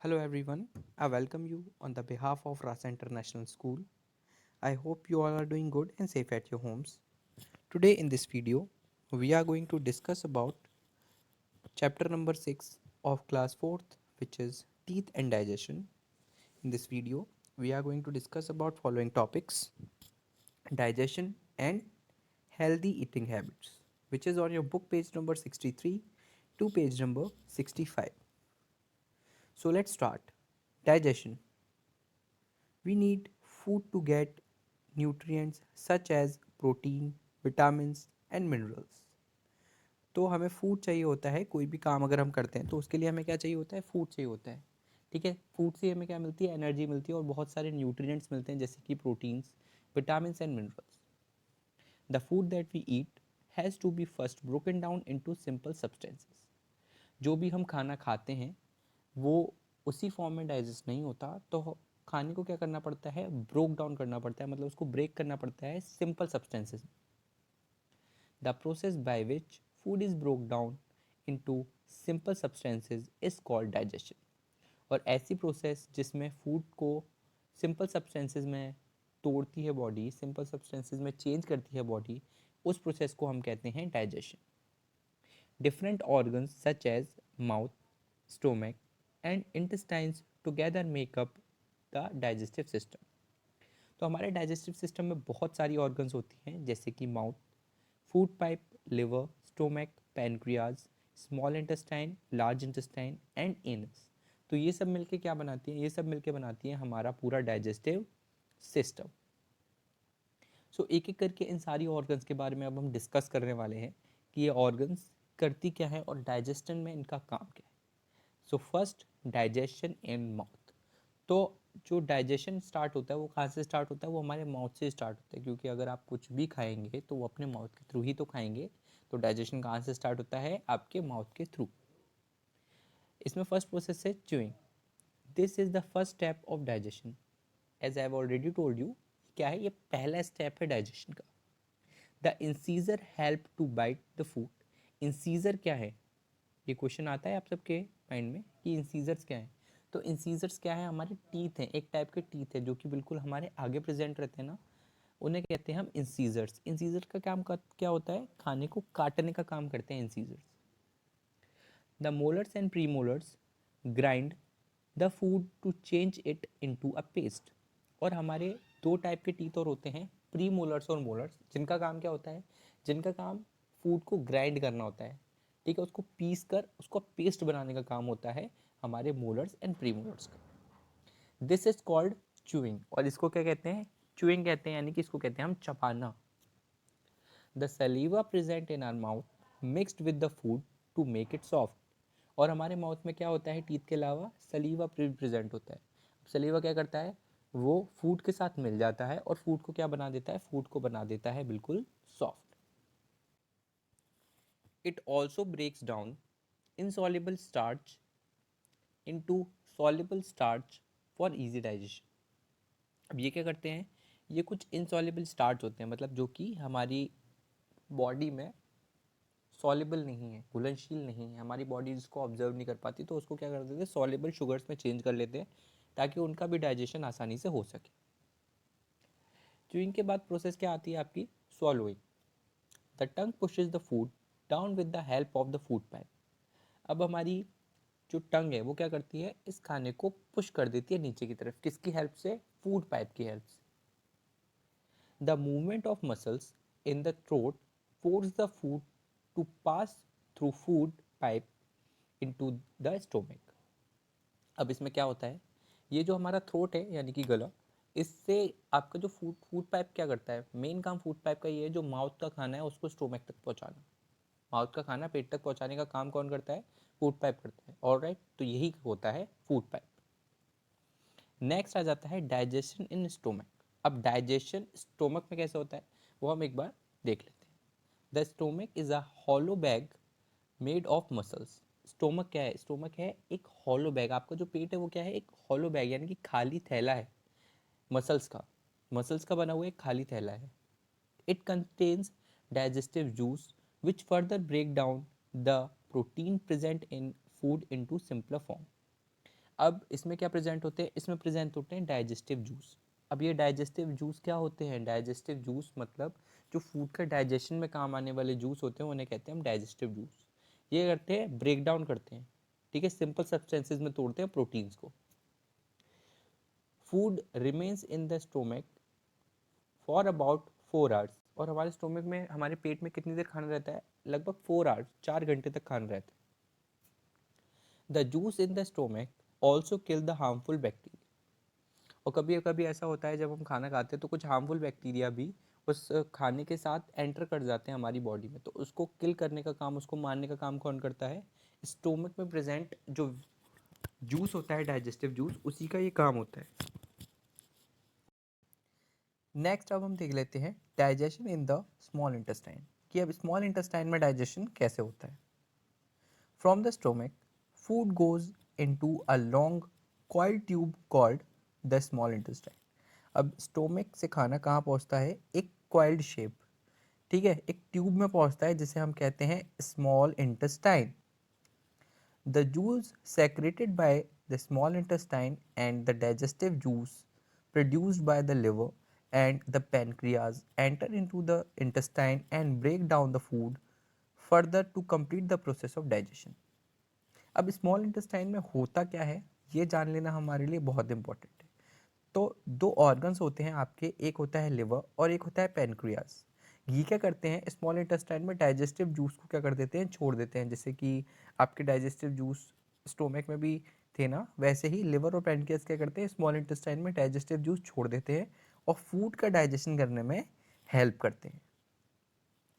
Hello everyone, I welcome you on the behalf of Rasa International School. I hope you all are doing good and safe at your homes. Today in this video, we are going to discuss about chapter number 6 of class 4th, which is teeth and digestion. In this video, we are going to discuss about following topics: digestion and healthy eating habits, which is on your book page number 63 to page number 65. So let's start. Digestion. We need food to get nutrients such as protein, vitamins and minerals. तो हमें food चाहिए होता है, कोई भी काम अगर हम करते हैं तो उसके लिए हमें क्या चाहिए होता है, फूड चाहिए होता है. ठीक है, फूड से हमें क्या मिलती है, एनर्जी मिलती है और बहुत सारे न्यूट्रिएंट्स मिलते हैं जैसे कि proteins, vitamins and minerals. The food that we eat has to be first broken down into simple substances. जो भी हम खाना खाते हैं वो उसी फॉर्म में डाइजेस्ट नहीं होता, तो खाने को क्या करना पड़ता है, ब्रोक डाउन करना पड़ता है, मतलब उसको ब्रेक करना पड़ता है simple substances. The process by which food is broke down into simple substances is called digestion. और ऐसी प्रोसेस जिसमें फूड को सिंपल सब्सटेंसेस में तोड़ती है बॉडी, सिंपल सब्सटेंसेस में चेंज करती है बॉडी, उस प्रोसेस को हम कहते हैं digestion. Different organs such as mouth, stomach, and intestines together make up the digestive system. तो हमारे डाइजेस्टिव सिस्टम में बहुत सारी ऑर्गन्स होती हैं जैसे कि mouth, food pipe, liver, stomach, pancreas, small intestine, large intestine and anus. तो ये सब मिलके क्या बनाती हैं, ये सब मिलके बनाती हैं हमारा पूरा डाइजेस्टिव सिस्टम. सो एक एक करके इन सारी ऑर्गन्स के बारे में अब हम डिस्कस करने वाले हैं कि ये ऑर्गन्स करती क्या है और डाइजेशन में इनका काम क्या है. So first, digestion in mouth. तो जो डाइजेशन स्टार्ट होता है वो कहाँ से स्टार्ट होता है, वो हमारे माउथ से स्टार्ट होता है, क्योंकि अगर आप कुछ भी खाएंगे तो वो अपने माउथ के थ्रू ही तो खाएंगे. तो डाइजेशन कहाँ से स्टार्ट होता है, आपके माउथ के थ्रू. इसमें फर्स्ट प्रोसेस है chewing. This is the first step of digestion. As I have already told you, क्या है, ये पहला स्टेप है डाइजेशन का. The incisor help to bite the food. Incisor क्या है, ये क्वेश्चन आता है आप सबके माइंड में कि इंसीजर्स क्या है. तो इंसीजर्स क्या है, हमारे टीथ हैं, एक टाइप के टीथ है जो कि बिल्कुल हमारे आगे प्रेजेंट रहते हैं ना, उन्हें कहते हैं हम इंसीजर्स. इंसीजर का काम क्या होता है, खाने को काटने का काम करते हैं incisors. The molars and premolars grind the food to change it into a paste. और हमारे दो टाइप के टीथ और होते हैं, प्री मोलर्स और मोलर्स, जिनका काम क्या होता है, जिनका काम फूड को ग्राइंड करना होता है. ठीक है, उसको पीस कर उसको पेस्ट बनाने का काम होता है हमारे मोलर्स एंड प्री मोलर्स का. This is called chewing. और इसको क्या कहते हैं, च्यूइंग कहते हैं, यानी कि इसको कहते हैं हम चबाना. The saliva present in our mouth mixed with the food to make it soft. और हमारे माउथ में क्या होता है, टीथ के अलावा सलीवा प्रेजेंट होता है. सलीवा क्या करता है, वो फूड के साथ मिल जाता है और फूड को क्या बना देता है, फूड को बना देता है बिल्कुल soft. It also breaks down insoluble starch into soluble starch for easy digestion. अब ये क्या करते हैं, ये कुछ insoluble starch होते हैं, मतलब जो कि हमारी बॉडी में सॉल्युबल नहीं है, घुलनशील नहीं है, हमारी बॉडी इसको ऑब्जर्व नहीं कर पाती, तो उसको क्या कर देते हैं, सॉल्युबल शुगर्स में चेंज कर लेते हैं ताकि उनका भी डाइजेशन आसानी से हो सके. च्यूइंग के बाद प्रोसेस क्या आती है आपकी, swallowing. The tongue pushes the food down with the help of the food pipe. अब हमारी जो टंग है वो क्या करती है, इस खाने को पुश कर देती है नीचे की तरफ, किसकी हेल्प से, फूड पाइप की हेल्प से. The movement of muscles in the throat force the food to pass through food pipe into the stomach. अब इसमें क्या होता है, ये जो हमारा थ्रोट है यानी कि गला, इससे आपका जो फूड फूड पाइप क्या करता है, मेन काम फूड पाइप का ये है, जो माउथ का खाना है उसको स्टोमक तक पहुंचाना. माउथ का खाना पेट तक पहुंचाने का काम कौन करता है, फूड पाइप करता है. ऑलराइट, तो यही होता है फूड पाइप. नेक्स्ट आ जाता है डाइजेशन इन स्टोमक. अब डाइजेशन स्टोमक में कैसे होता है वो हम एक बार देख लेते हैं. The stomach is a hollow bag made of muscles. Stomach क्या है, स्टोमक है एक हॉलो बैग. आपका जो पेट है वो क्या है, एक हॉलो बैग यानी कि खाली थैला है मसल्स का. मसल्स का बना हुआ एक खाली थैला है. It contains digestive juice which further break down the protein present in food into simpler form. अब इसमें क्या प्रेजेंट होते हैं, इसमें प्रेजेंट होते हैं डाइजेस्टिव जूस। अब ये डाइजेस्टिव जूस क्या होते हैं, डाइजेस्टिव जूस मतलब जो फूड का डाइजेशन में काम आने वाले जूस होते हैं उन्हें कहते हैं हम डाइजेस्टिव जूस। ये करते हैं, ब्रेक डाउन करते हैं, ठीक है, सिंपल सब्सटेंसेज में तोड़ते हैं प्रोटीन्स को। Food remains in the stomach for about 4 hours, और हमारे स्टोमक में, हमारे पेट में कितनी देर खाना रहता है, लगभग 4 आवर्स, 4 घंटे तक खाना रहता है। The juice in the stomach also kill the harmful bacteria. और कभी कभी ऐसा होता है जब हम खाना खाते हैं तो कुछ हार्मफुल बैक्टीरिया भी उस खाने के साथ एंटर कर जाते हैं हमारी बॉडी में, तो उसको किल करने का काम, उसको मारने का काम कौन करता है, स्टोमक में प्रेजेंट जो जूस होता है, डाइजेस्टिव जूस, उसी का ये काम होता है। नेक्स्ट अब हम देख लेते हैं digestion in the small intestine, कि अब स्मॉल इंटेस्टाइन में डाइजेशन कैसे होता है। From the stomach food goes into a long coiled tube called the small intestine. अब स्टोमक से खाना कहाँ पहुँचता है, एक कॉइल्ड शेप, ठीक है, एक ट्यूब में पहुँचता है जिसे हम कहते हैं small intestine. The juice secreted by the small intestine and the digestive juice produced by the liver and the pancreas enter into the intestine and break down the food further to complete the process of digestion. अब small intestine में होता क्या है ये जान लेना हमारे लिए बहुत इंपॉर्टेंट है। तो दो ऑर्गन्स होते हैं आपके, एक होता है लिवर और एक होता है पेनक्रियाज। ये क्या करते हैं, स्मॉल इंटेस्टाइन में डाइजेस्टिव जूस को क्या कर देते हैं, छोड़ देते हैं। जैसे कि आपके डाइजेस्टिव जूस स्टोमक में भी थे ना, वैसे ही लिवर और पेनक्रियाज क्या करते हैं, स्मॉल इंटेस्टाइन में डाइजेस्टिव जूस छोड़ देते हैं और फूड का डाइजेशन करने में हेल्प करते हैं।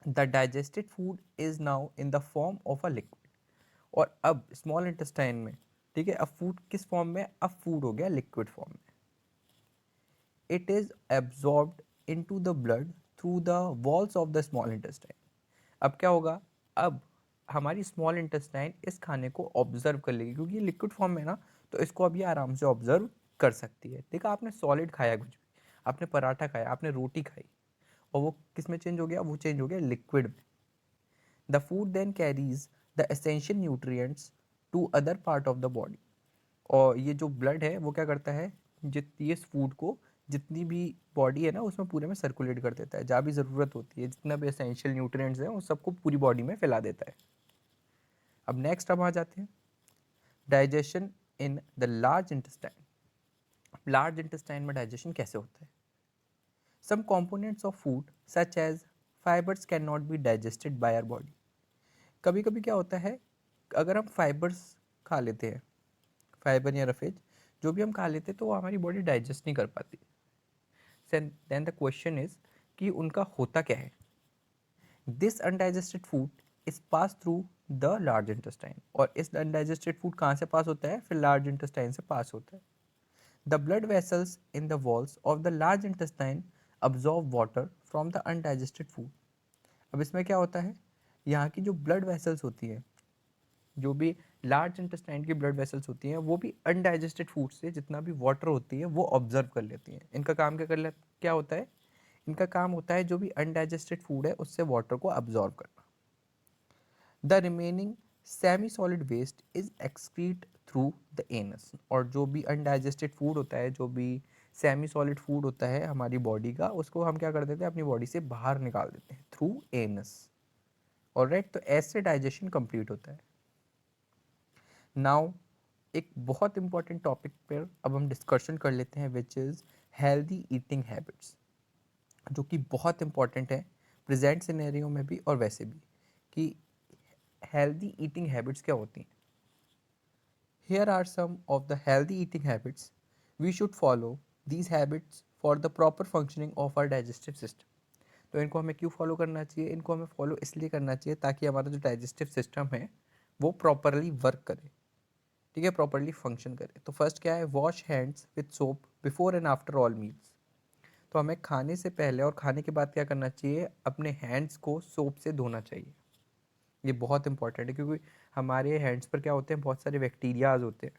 The digested food is now in the form of a liquid. और अब स्मॉल इंटेस्टाइन में, ठीक है, अब फूड किस फॉर्म में, अब फूड हो गया लिक्विड फॉर्म में। It is absorbed into the blood through the walls of the small intestine. अब क्या होगा, अब हमारी स्मॉल इंटेस्टाइन इस खाने को ऑब्जर्व कर लेगी, क्योंकि ये लिक्विड फॉर्म में ना, तो इसको अभी आराम से ऑब्जर्व कर सकती है। देखा, आपने सॉलिड खाया कुछ भी, आपने पराठा खाया, आपने रोटी खाई, और वो किस में चेंज हो गया, वो चेंज हो गया लिक्विड में। The food then carries the essential nutrients to other part of the body. और ये जो ब्लड है वो क्या करता है, ये इस फूड को जितनी भी बॉडी है ना उसमें पूरे में सर्कुलेट कर देता है, जहाँ भी ज़रूरत होती है, जितना भी एसेंशियल न्यूट्रिएंट्स हैं उस सबको पूरी बॉडी में फैला देता है। अब नेक्स्ट अब आ जाते हैं digestion in the large intestine. Large intestine में डाइजेशन कैसे होता है। Some components of food such as fibres can not be digested by our body. कभी कभी क्या होता है, अगर हम फाइबर्स खा लेते हैं, फाइबर या रफेज जो भी हम खा लेते हैं, तो वो हमारी बॉडी डाइजेस्ट नहीं कर पाती। देन द क्वेश्चन इज कि उनका होता क्या है। This undigested food is pass through the large intestine. और इस अनडाइजेस्टेड फूड कहाँ से पास होता है, फिर लार्ज इंटेस्टाइन से पास होता है। The blood vessels in the walls of the large intestine absorb water from the undigested food. अब इसमें क्या होता है, यहाँ की जो ब्लड वेसल्स होती हैं, जो भी लार्ज इंटेस्टाइन की ब्लड वेसल्स होती हैं, वो भी अनडाइजेस्टेड फूड से जितना भी वाटर होती है वो ऑब्जर्व कर लेती हैं। इनका काम क्या होता है, इनका काम होता है जो भी अनडाइजेस्टेड फूड है उससे वाटर को अब्जॉर्व करना। The remaining semi solid waste is excrete through the anus. और जो भी अनडाइजेस्टेड फूड होता है, जो भी सेमी सॉलिड फूड होता है हमारी बॉडी का, उसको हम क्या कर देते हैं, अपनी बॉडी से बाहर निकाल देते हैं थ्रू एनस। ऑलराइट, तो ऐसे डाइजेशन कंप्लीट होता है। नाउ एक बहुत इंपॉर्टेंट टॉपिक पर अब हम डिस्कशन कर लेते हैं, which is healthy eating habits, जो कि बहुत इंपॉर्टेंट है प्रेजेंट सिनेरियो में भी और वैसे भी, कि हेल्दी ईटिंग हैबिट्स क्या होती हैं। Here are some of the healthy eating habits we should follow these habits for the proper functioning of our digestive system. तो इनको हमें क्यों फॉलो करना चाहिए, इनको हमें फॉलो इसलिए करना चाहिए ताकि हमारा जो डाइजेस्टिव सिस्टम है वो प्रॉपरली वर्क करे, ठीक है, प्रॉपरली फंक्शन करे। तो फर्स्ट क्या है, wash hands with soap before and after all meals. तो हमें खाने से पहले और खाने के बाद क्या करना चाहिए, अपने हैंड्स को सोप से धोना चाहिए। ये बहुत इंपॉर्टेंट है, क्योंकि हमारे हैंड्स पर क्या होते हैं, बहुत सारे बैक्टीरियाज होते हैं,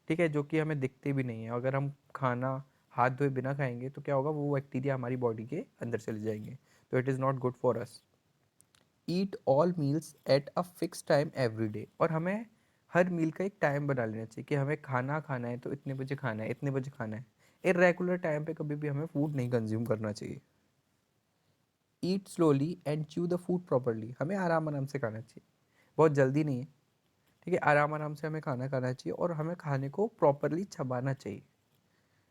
ठीक है, जो कि हमें दिखते भी नहीं है। अगर हम खाना हाथ धोए बिना खाएंगे तो क्या होगा, वो बैक्टीरिया हमारी बॉडी के अंदर चले जाएंगे, तो it is not good for us. Eat all meals at a fix time every day. और हमें हर मील का एक टाइम बना लेना चाहिए कि हमें खाना खाना है तो इतने बजे खाना है, इतने बजे खाना है। इरेगुलर टाइम पे कभी भी हमें फूड नहीं कंज्यूम करना चाहिए। Eat slowly and chew the food properly, हमें आराम आराम से खाना चाहिए, बहुत जल्दी नहीं है, ठीक है। आराम आराम से हमें खाना खाना चाहिए और हमें खाने को प्रॉपरली चबाना चाहिए।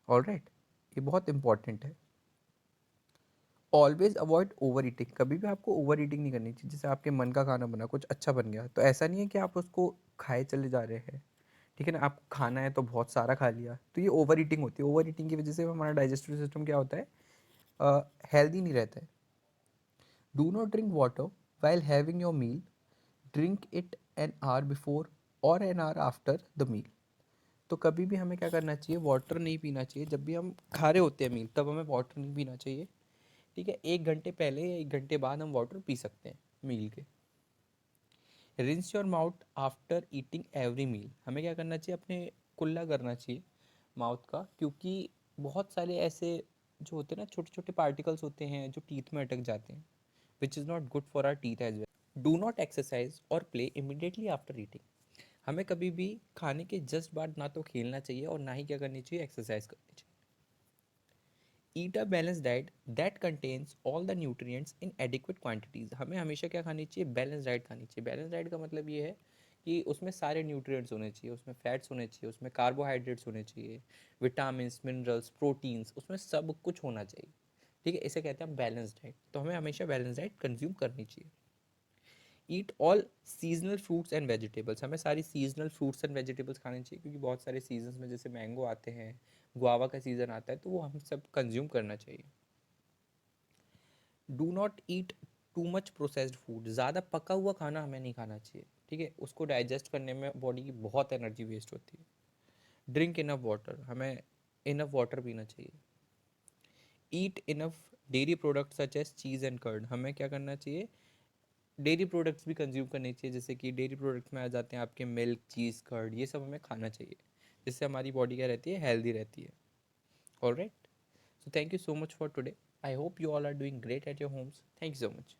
ऑलराइट, ये बहुत इंपॉर्टेंट है। ऑलवेज अवॉइड ओवर ईटिंग, कभी भी आपको ओवर ईटिंग नहीं करनी चाहिए। जैसे आपके मन का खाना बना, कुछ अच्छा बन गया, तो ऐसा नहीं है कि आप उसको खाए चले जा रहे हैं, ठीक है ना। आपको खाना है तो बहुत सारा खा लिया, तो ये ओवर ईटिंग होती है। ओवर ईटिंग की वजह से हमारा डाइजेस्टिव सिस्टम क्या होता है, हेल्दी नहीं रहता है। Do not drink water while having your meal, drink it an hour before और an hour after the meal. तो कभी भी हमें क्या करना चाहिए, वाटर नहीं पीना चाहिए। जब भी हम खा रहे होते हैं मील, तब हमें वाटर नहीं पीना चाहिए, ठीक है। 1 घंटे पहले या 1 घंटे बाद हम वाटर पी सकते हैं मील के। Rinse your mouth after eating every meal, हमें क्या करना चाहिए, अपने कुल्ला करना चाहिए माउथ का, क्योंकि बहुत सारे ऐसे जो होते हैं ना, छोटे छोटे पार्टिकल्स होते हैं जो टीथ में अटक जाते हैं, which is not good for our teeth as well. Do not exercise और प्ले इमिडिएटली आफ्टर ईटिंग, हमें कभी भी खाने के जस्ट बाद ना तो खेलना चाहिए और ना ही क्या करनी चाहिए, एक्सरसाइज करनी चाहिए। Eat a balance diet that contains all the nutrients in adequate quantities, हमें हमेशा क्या खानी चाहिए, बैलेंस डाइट खानी चाहिए। बैलेंस डाइट का मतलब ये है कि उसमें सारे न्यूट्रिएंट्स होने चाहिए, उसमें फैट्स होने चाहिए, उसमें कार्बोहाइड्रेट्स होने चाहिए, विटामिन मिनरल्स प्रोटीन्स, उसमें सब कुछ होना चाहिए, ठीक है। इसे कहते हैं बैलेंस डाइट। तो हमें हमेशा बैलेंस डाइट कंज्यूम करनी चाहिए। Eat all seasonal fruits and vegetables, हमें सारी सीजनल फ्रूट्स एंड वेजिटेबल्स खाने चाहिए, क्योंकि बहुत सारे सीजन्स में जैसे मैंगो आते हैं, गुआवा का सीज़न आता है, तो वो हम सब कंज्यूम करना चाहिए। Do not eat too much processed food, ज़्यादा पका हुआ खाना हमें नहीं खाना चाहिए, ठीक है। उसको डाइजेस्ट करने में बॉडी की बहुत एनर्जी वेस्ट होती है। ड्रिंक इनफ वाटर, हमें इनफ वाटर पीना चाहिए। Eat enough dairy products such as cheese and curd, हमें क्या करना चाहिए, डेयरी प्रोडक्ट्स भी कंज्यूम करने चाहिए। जैसे कि डेयरी प्रोडक्ट्स में आ जाते हैं आपके मिल्क, चीज़, कर्ड, ये सब हमें खाना चाहिए, जिससे हमारी बॉडी क्या रहती है, हेल्दी रहती है। Alright, so thank you so much for today. I hope you all are doing great at your homes. Thank you so much.